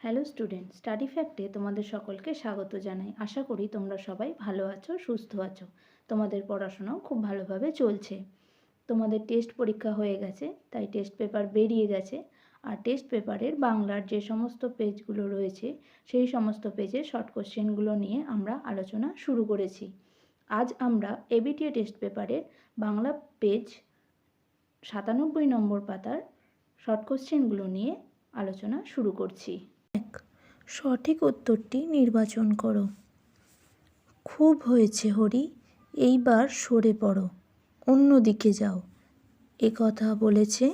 Hello student, study ফ্যাক্টে তোমাদের সকলকে স্বাগত জানাই। আশা করি তোমরা সবাই ভালো আছো, সুস্থ আছো। তোমাদের পড়াশোনাও খুব ভালোভাবে চলছে। তোমাদের টেস্ট পরীক্ষা হয়ে গেছে, তাই টেস্ট পেপার বেরিয়ে গেছে। আর টেস্ট পেপারের বাংলার যে সমস্ত পেজগুলো রয়েছে সেই সমস্ত পেজের শর্ট কোশ্চেনগুলো নিয়ে আমরা আলোচনা শুরু করেছি। আজ আমরা এবিটিএ টেস্ট পেপারের বাংলা পেজ 97 নম্বর পাতার শর্ট কোশ্চেনগুলো নিয়ে আলোচনা শুরু করছি। সঠিক উত্তরটি নির্বাচন করো। খুব হয়েছে হরি, এইবার সরে পড়ো, অন্যদিকে যাও। এ কথা বলেছে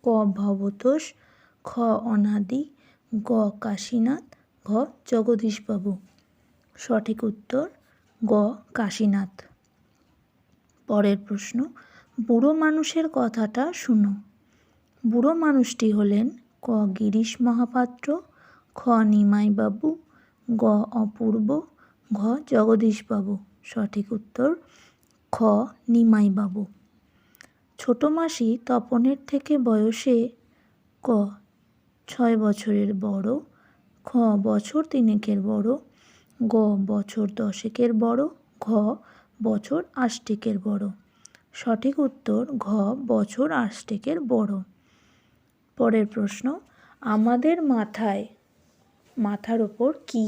ক ভবতোষ, খ অনাদি, গ কাশীনাথ, ঘ জগদীশবাবু। সঠিক উত্তর গ কাশীনাথ। পরের প্রশ্ন, বুড়ো মানুষের কথাটা শুনো। বুড়ো মানুষটি হলেন ক গিরিশ মহাপাত্র, খ নিমাইবাবু, গ অপূর্ব, ঘ জগদীশবাবু। সঠিক উত্তর খ নিমাইবাবু। ছোট মাসি তপনের থেকে বয়সে ক 6 বছরের বড়, খ বছর 3 বড়, গ বছর 10 বড়, ঘ বছর 8 বড়। সঠিক উত্তর ঘ বছর 8 বড়। পরের প্রশ্ন, আমাদের মাথার ওপর কি?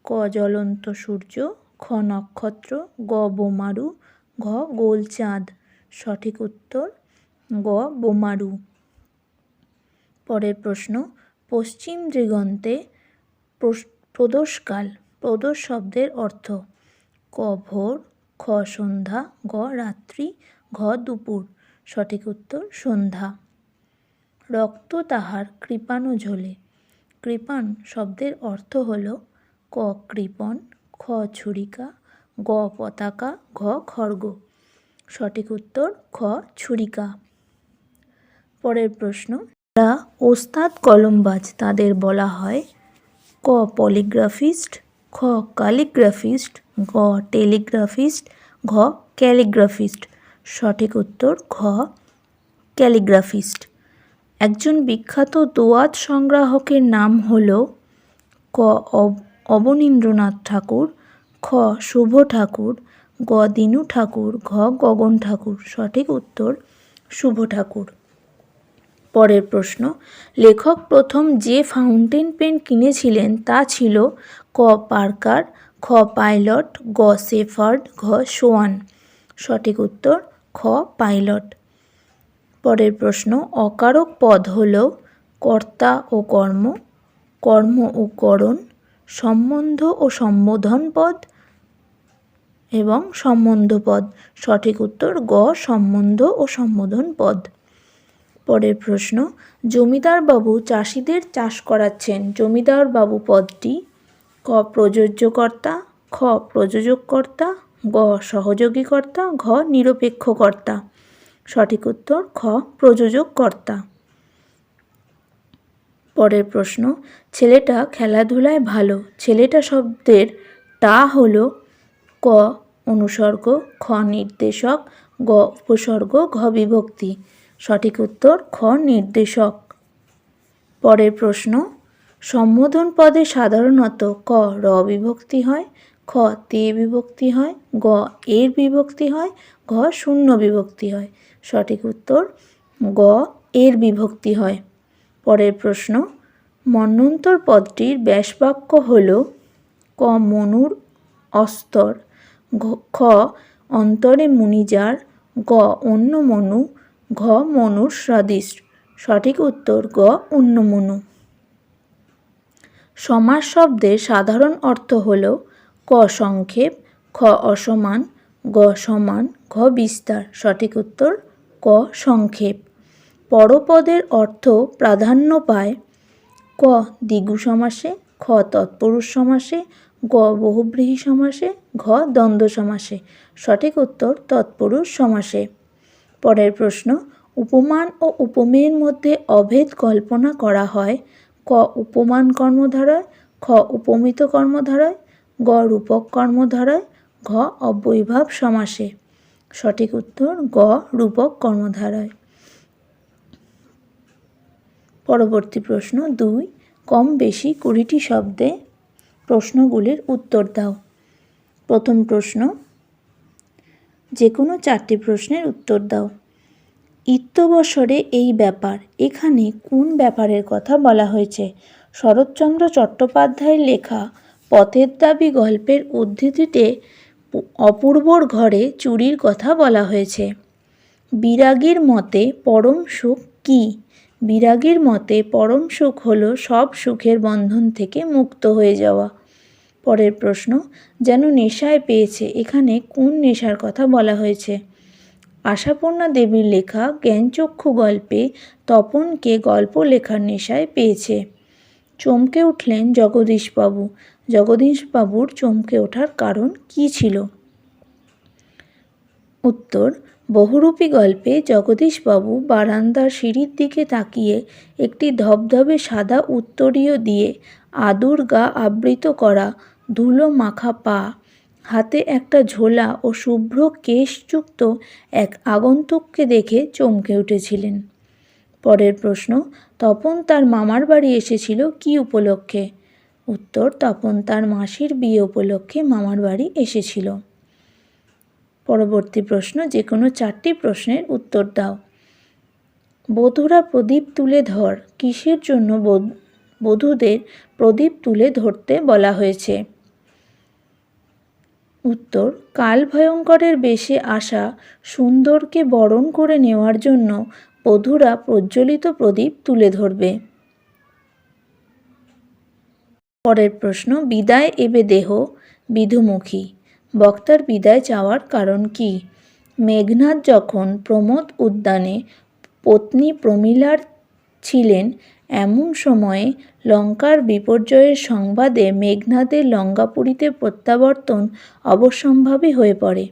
ক জ্বলন্ত সূর্য, খ নক্ষত্র, গ বোমারু, ঘ গোল চাঁদ। সঠিক উত্তর গ বোমারু। পরের প্রশ্ন, পশ্চিম দিগন্তে প্রদোষকাল। প্রদোষ শব্দের অর্থ ক ভোর, খ সন্ধ্যা, গ রাত্রি, ঘ দুপুর। সঠিক উত্তর সন্ধ্যা। রক্ত তাহার কৃপাণ ঝোলে। কৃপাণ শব্দের অর্থ হল ক কৃপণ, খ ছুরিকা, গ পতাকা, ঘ খড়গ। সঠিক উত্তর খ ছুরিকা। পরের প্রশ্ন, যারা ওস্তাদ কলমবাজ তাদের বলা হয় ক পলিগ্রাফিস্ট, খ কালিগ্রাফিস্ট, গ টেলিগ্রাফিস্ট, ঘ ক্যালিগ্রাফিস্ট। সঠিক উত্তর ঘ ক্যালিগ্রাফিস্ট। একজন বিখ্যাত দোয়াত সংগ্রাহকের নাম হল ক অবনীন্দ্রনাথ ঠাকুর, খ শুভ ঠাকুর, গ দীনু ঠাকুর, ঘ গগন ঠাকুর। সঠিক উত্তর শুভ ঠাকুর। পরের প্রশ্ন, লেখক প্রথম যে ফাউন্টেন পেন কিনেছিলেন তা ছিল ক পার্কার, খ পাইলট, গ শেফার্ড, ঘ সোয়ান। সঠিক উত্তর খ পাইলট। পরের প্রশ্ন, অকারক পদ হল কর্তা ও কর্ম, কর্ম ও করণ, সম্বন্ধ ও সম্বোধন পদ এবং সম্বন্ধ পদ। সঠিক উত্তর গ সম্বন্ধ ও সম্বোধন পদ। পরের প্রশ্ন, জমিদার বাবু চাষিদের চাষ করাচ্ছেন। জমিদার বাবু পদটি ক প্রযোজ্যকর্তা, খ প্রযোজককর্তা, গ সহযোগীকর্তা, ঘ নিরপেক্ষকর্তা। সঠিক উত্তর খ প্রযোজককর্তা। পরের প্রশ্ন, ছেলেটা খেলাধুলায় ভালো। ছেলেটা শব্দের টা হল ক অনুসর্গ, খ নির্দেশক, গ উপসর্গ, ঘ বিভক্তি। সঠিক উত্তর খ নির্দেশক। পরের প্রশ্ন, সম্বোধন পদে সাধারণত ক র বিভক্তি হয়, খ তে বিভক্তি হয়, গ এর বিভক্তি হয়, ঘ শূন্য বিভক্তি হয়। সঠিক উত্তর গ এর বিভক্তি হয়। পরের প্রশ্ন, মন্বন্তর পদটির ব্যাসবাক্য হল ক মনুর অস্তর, খ অন্তরে মুনিজার, গ অন্য মনু, ঘ মনুর সদৃশ। সঠিক উত্তর গ অন্য মনু। সমাস শব্দের সাধারণ অর্থ হল ক সংক্ষেপ, খ অসমান, গ সমান, ঘ বিস্তার। সঠিক উত্তর ক সংক্ষেপ। পরপদের অর্থ প্রাধান্য পায় ক দ্বিগু সমাসে, খ তৎপুরুষ সমাসে, গ বহুব্রীহি সমাসে, ঘ দ্বন্দ্ব সমাসে। সঠিক উত্তর তৎপুরুষ সমাসে। পরের প্রশ্ন, উপমান ও উপমেয়ের মধ্যে অভেদ কল্পনা করা হয় ক উপমান কর্মধারয়, খ উপমিত কর্মধারয়, গ রূপক কর্মধারয়, ঘ অব্যয়ীভাব সমাসে। সঠিক উত্তর গ রূপক কর্মধারয়। পরবর্তী প্রশ্ন 2, কম বেশি 20টি শব্দে প্রশ্নগুলির উত্তর দাও। প্রথম প্রশ্ন, যে কোনো 4টি প্রশ্নের উত্তর দাও। ইত্যবসরে এই ব্যাপার, এখানে কোন ব্যাপারের কথা বলা হয়েছে? শরৎচন্দ্র চট্টোপাধ্যায়ের লেখা পথের দাবি গল্পের উদ্ধৃতিতে অপূর্বর ঘরে চুরির কথা বলা হয়েছে। বিরাগীর মতে পরম সুখ কী? বিরাগীর মতে পরম সুখ হলো সব সুখের বন্ধন থেকে মুক্ত হয়ে যাওয়া। পরের প্রশ্ন, যেন নেশায় পেয়েছে, এখানে কোন নেশার কথা বলা হয়েছে? আশাপূর্ণা দেবীর লেখা জ্ঞানচক্ষু গল্পে তপনকে গল্প লেখার নেশায় পেয়েছে। চমকে উঠলেন জগদীশবাবু। জগদীশবাবুর চমকে ওঠার কারণ কী ছিল? উত্তর, বহুরূপী গল্পে জগদীশবাবু বারান্দার সিঁড়ির দিকে তাকিয়ে একটি ধবধবে সাদা উত্তরীয় দিয়ে আদুর গা আবৃত করা, ধুলো মাখা পা, হাতে একটা ঝোলা ও শুভ্র কেশযুক্ত এক আগন্তুককে দেখে চমকে উঠেছিলেন। পরের প্রশ্ন, তপন তার মামার বাড়ি এসেছিল কী উপলক্ষে? উত্তর, তপন তার মাসির বিয়ে উপলক্ষে মামার বাড়ি এসেছিল। পরবর্তী প্রশ্ন, যে কোনো 4টি প্রশ্নের উত্তর দাও। বধূরা প্রদীপ তুলে ধর, কিসের জন্য বধূদের প্রদীপ তুলে ধরতে বলা হয়েছে? উত্তর, কাল ভয়ঙ্করের বেশে আসা সুন্দরকে বরণ করে নেওয়ার জন্য বধূরা প্রজ্বলিত প্রদীপ তুলে ধরবে। পরের প্রশ্ন, বিদায় এবে দেহ বিধুমুখী, বক্তার বিদায় চাওয়ার কারণ কি? মেঘনাদ যখন প্রমোদ উদ্যানে পত্নী প্রমীলার ছিলেন, এমন সময়ে লঙ্কার বিপর্যয়ের সংবাদে মেঘনাদের লঙ্কাপুরীতে প্রত্যাবর্তন অবশ্যম্ভাবী হয়ে পড়ে।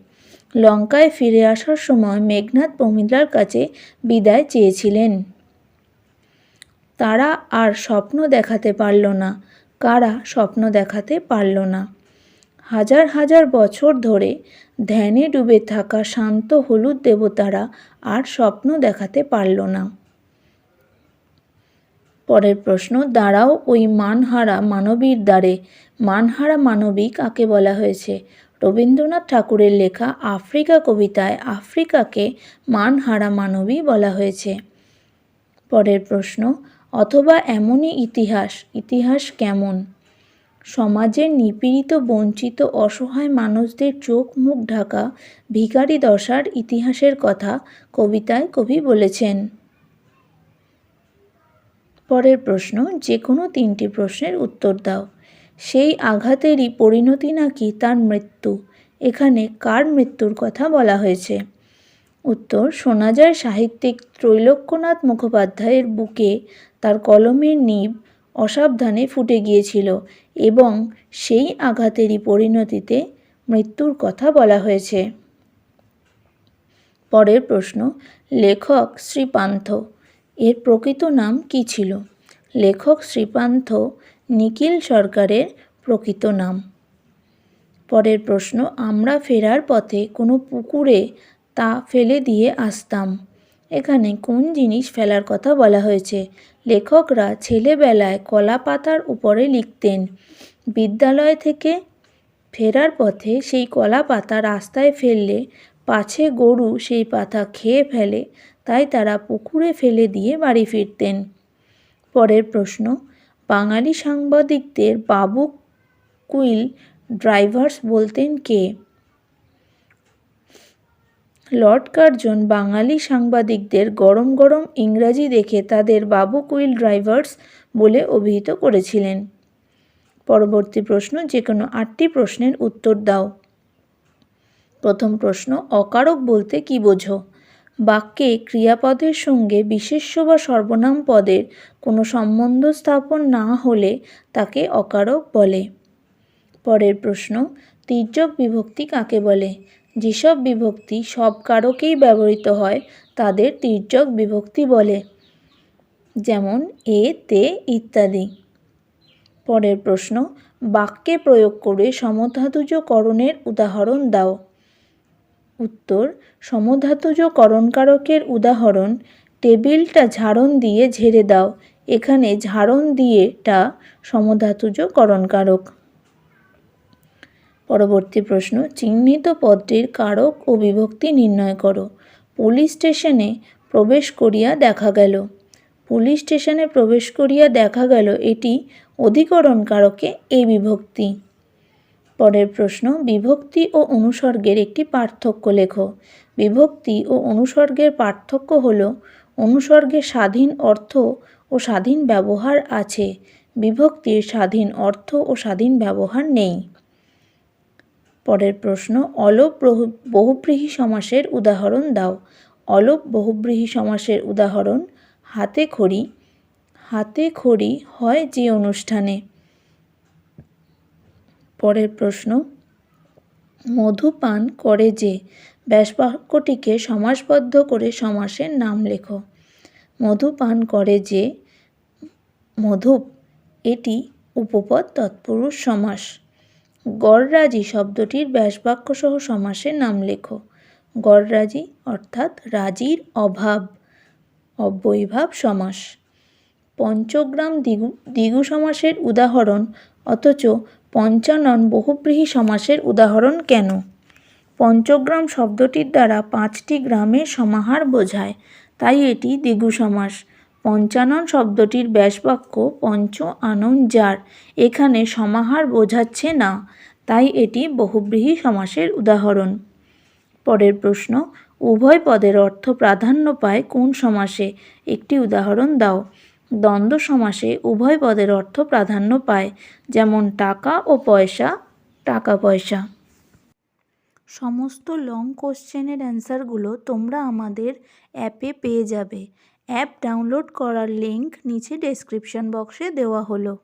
লঙ্কায় ফিরে আসার সময় মেঘনাদ প্রমীলার কাছে বিদায় চেয়েছিলেন। তারা আর স্বপ্ন দেখাতে পারল না। কারা স্বপ্ন দেখাতে পারল না? হাজার হাজার বছর ধরে ধ্যানে ডুবে থাকা শান্ত হলুদ দেবতারা আর স্বপ্ন দেখাতে পারল না। পরের প্রশ্ন, দাঁড়াও ওই মানহারা মানবীর দ্বারে, মানহারা মানবী কাকে বলা হয়েছে? রবীন্দ্রনাথ ঠাকুরের লেখা আফ্রিকা কবিতায় আফ্রিকাকে মানহারা মানবী বলা হয়েছে। পরের প্রশ্ন, অথবা এমনই ইতিহাস, ইতিহাস কেমন? সমাজের নিপীড়িত বঞ্চিত অসহায় মানুষদের চোখ মুখ ঢাকা ভিখারি দশার ইতিহাসের কথা কবিতায় কবি বলেছেন। পরের প্রশ্ন, যে কোনো 3টি প্রশ্নের উত্তর দাও। সেই আঘাতেরই পরিণতি নাকি তার মৃত্যু, এখানে কার মৃত্যুর কথা বলা হয়েছে? উত্তর, শোনা যায় সাহিত্যিক ত্রৈলোক্যনাথ মুখোপাধ্যায়ের বুকে তার কলমের নিব অসাবধানে ফুটে গিয়েছিল এবং সেই আঘাতেরই পরিণতিতে মৃত্যুর কথা বলা হয়েছে। পরের প্রশ্ন, লেখক শ্রীপান্থ এর প্রকৃত নাম কী ছিল? লেখক শ্রীপান্থ নিখিল সরকারের প্রকৃত নাম। পরের প্রশ্ন, আমরা ফেরার পথে কোনো পুকুরে তা ফেলে দিয়ে আসতাম, এখানে কোন জিনিস ফেলার কথা বলা হয়েছে? লেখকরা ছেলেবেলায় কলা পাতার উপরে লিখতেন। বিদ্যালয় থেকে ফেরার পথে সেই কলা পাতা রাস্তায় ফেললে পাছে গরু সেই পাতা খেয়ে ফেলে, তাই তারা পুকুরে ফেলে দিয়ে বাড়ি ফিরতেন। পরের প্রশ্ন, বাঙালি সাংবাদিকদের বাবু কুইল ড্রাইভার্স বলতেন কে? লর্ড কার্জন বাঙালি সাংবাদিকদের গরম গরম ইংরাজি দেখে তাদের বাবু কুইল ড্রাইভার্স বলে অভিহিত করেছিলেন। পরবর্তী প্রশ্ন, যে কোনো 8টি প্রশ্নের উত্তর দাও। প্রথম প্রশ্ন, অকারক বলতে কী বোঝো? বাক্যে ক্রিয়াপদের সঙ্গে বিশেষ্য বা সর্বনাম পদের কোনো সম্বন্ধ স্থাপন না হলে তাকে অকারক বলে। পরের প্রশ্ন, তির্যক বিভক্তি কাকে বলে? যেসব বিভক্তি সব কারকেই ব্যবহৃত হয় তাদের তির্যক বিভক্তি বলে, যেমন এ, তে ইত্যাদি। পরের প্রশ্ন, বাক্যে প্রয়োগ করে সমধাতুজ করণের উদাহরণ দাও। উত্তর, সমধাতুজ করণকারকের উদাহরণ, টেবিলটা ঝাড়ন দিয়ে ঝেড়ে দাও, এখানে ঝাড়ন দিয়েটা সমধাতুজ করণকারক। পরবর্তী প্রশ্ন, চিহ্নিত পদটির কারক ও বিভক্তি নির্ণয় করো। পুলিশ স্টেশনে প্রবেশ করিয়া দেখা গেল। পুলিশ স্টেশনে প্রবেশ করিয়া দেখা গেল, এটি অধিকরণ কারকে এ বিভক্তি। পরের প্রশ্ন, বিভক্তি ও অনুসর্গের একটি পার্থক্য লেখো। বিভক্তি ও অনুসর্গের পার্থক্য হল, অনুসর্গের স্বাধীন অর্থ ও স্বাধীন ব্যবহার আছে, বিভক্তির স্বাধীন অর্থ ও স্বাধীন ব্যবহার নেই। পরের প্রশ্ন, অলোপ বহুব্রীহি সমাসের উদাহরণ দাও। অলোপ বহুব্রীহি সমাসের উদাহরণ, হাতে খড়ি। হাতে খড়ি হয় যে অনুষ্ঠানে। পরের প্রশ্ন, মধু পান করে যে। ব্যাসবাক্যটিকে সমাসবদ্ধ করে সমাসের নাম লেখো। মধু পান করে যে, মধুপ, এটি উপপদ তৎপুরুষ সমাস। গড়রাজি শব্দটির ব্যাসবাক্য সহ সমাসের নাম লেখো। গড়রাজি অর্থাৎ রাজির অভাব, অব্যয়ীভাব সমাস। পঞ্চগ্রাম দ্বিগু সমাসের উদাহরণ, অথচ পঞ্চানন বহুব্রীহি সমাসের উদাহরণ কেন? পঞ্চগ্রাম শব্দটির দ্বারা 5টি গ্রামের সমাহার বোঝায়, তাই এটি দ্বিগু সমাস। পঞ্চানন শব্দটির ব্যাসবাক্য পঞ্চ আনন যার, এখানে সমাহার বোঝাচ্ছে না, তাই এটি বহুব্রীহি সমাসের উদাহরণ। পরের প্রশ্ন, উভয় পদের অর্থ প্রাধান্য পায় কোন সমাসে? একটি উদাহরণ দাও। দ্বন্দ্ব সমাসে উভয় পদের অর্থ প্রাধান্য পায়, যেমন টাকা ও পয়সা, টাকা পয়সা। সমস্ত লং কোশ্চেনের অ্যান্সারগুলো তোমরা আমাদের অ্যাপে পেয়ে যাবে। অ্যাপ ডাউনলোড করার লিঙ্ক নিচে ডেসক্রিপশন বক্সে দেওয়া হলো।